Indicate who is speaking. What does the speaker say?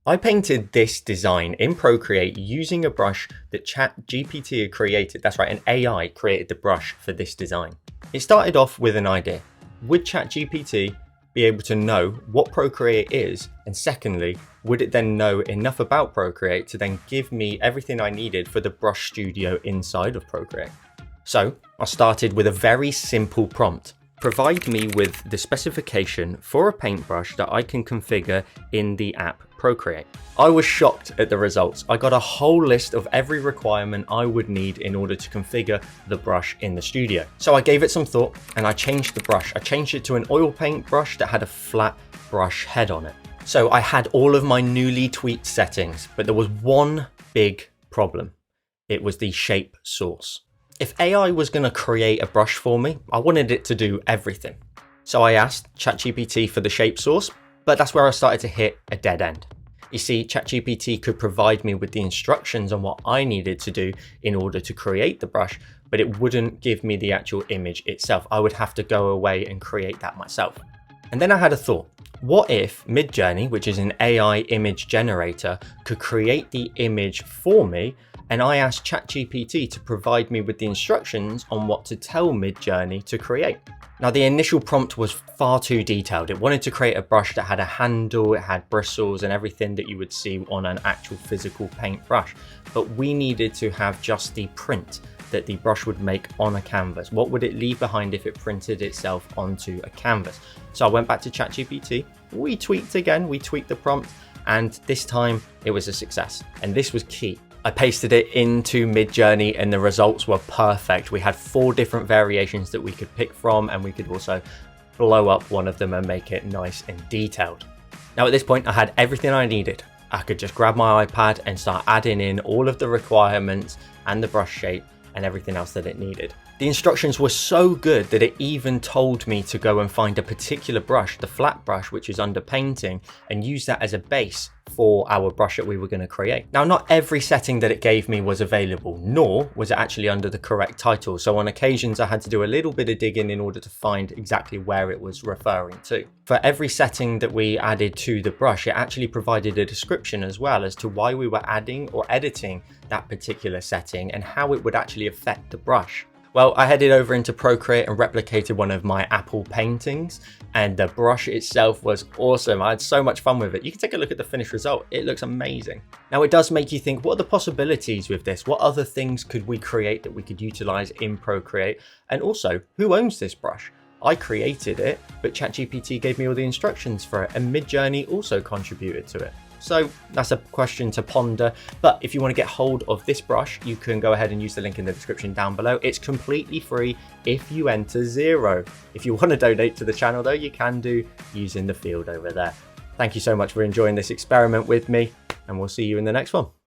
Speaker 1: I painted this design in Procreate using a brush that ChatGPT had created. That's right, an AI created the brush for this design. It started off with an idea. Would ChatGPT be able to know what Procreate is? And secondly, would it then know enough about Procreate to then give me everything I needed for the brush studio inside of Procreate? So I started with a very simple prompt. Provide me with the specification for a paintbrush that I can configure in the app Procreate. I was shocked at the results. I got a whole list of every requirement I would need in order to configure the brush in the studio. So I gave it some thought and I changed the brush. I changed it to an oil paint brush that had a flat brush head on it. So I had all of my newly tweaked settings, but there was one big problem. It was the shape source. If AI was going to create a brush for me, I wanted it to do everything. So I asked ChatGPT for the shape source, but that's where I started to hit a dead end. You see, ChatGPT could provide me with the instructions on what I needed to do in order to create the brush, but it wouldn't give me the actual image itself. I would have to go away and create that myself. And then I had a thought. What if Midjourney, which is an AI image generator, could create the image for me, and I asked ChatGPT to provide me with the instructions on what to tell Midjourney to create? Now, the initial prompt was far too detailed. It wanted to create a brush that had a handle, it had bristles and everything that you would see on an actual physical paint brush. But we needed to have just the print that the brush would make on a canvas. What would it leave behind if it printed itself onto a canvas? So I went back to ChatGPT, we tweaked the prompt, and this time it was a success. And this was key. I pasted it into Midjourney and the results were perfect. We had 4 different variations that we could pick from, and we could also blow up one of them and make it nice and detailed. Now at this point I had everything I needed. I could just grab my iPad and start adding in all of the requirements and the brush shape and everything else that it needed. The instructions were so good that it even told me to go and find a particular brush, the flat brush, which is under painting, and use that as a base for our brush that we were going to create. Now, not every setting that it gave me was available, nor was it actually under the correct title. So on occasions I had to do a little bit of digging in order to find exactly where it was referring to. For every setting that we added to the brush, it actually provided a description as well as to why we were adding or editing that particular setting and how it would actually affect the brush. Well, I headed over into Procreate and replicated one of my Apple paintings, and the brush itself was awesome. I had so much fun with it. You can take a look at the finished result. It looks amazing. Now, it does make you think, what are the possibilities with this? What other things could we create that we could utilize in Procreate? And also, who owns this brush? I created it, but ChatGPT gave me all the instructions for it, and Midjourney also contributed to it. So that's a question to ponder. But if you want to get hold of this brush, you can go ahead and use the link in the description down below. It's completely free if you enter 0. If you want to donate to the channel though, you can do using the field over there. Thank you so much for enjoying this experiment with me, and we'll see you in the next one.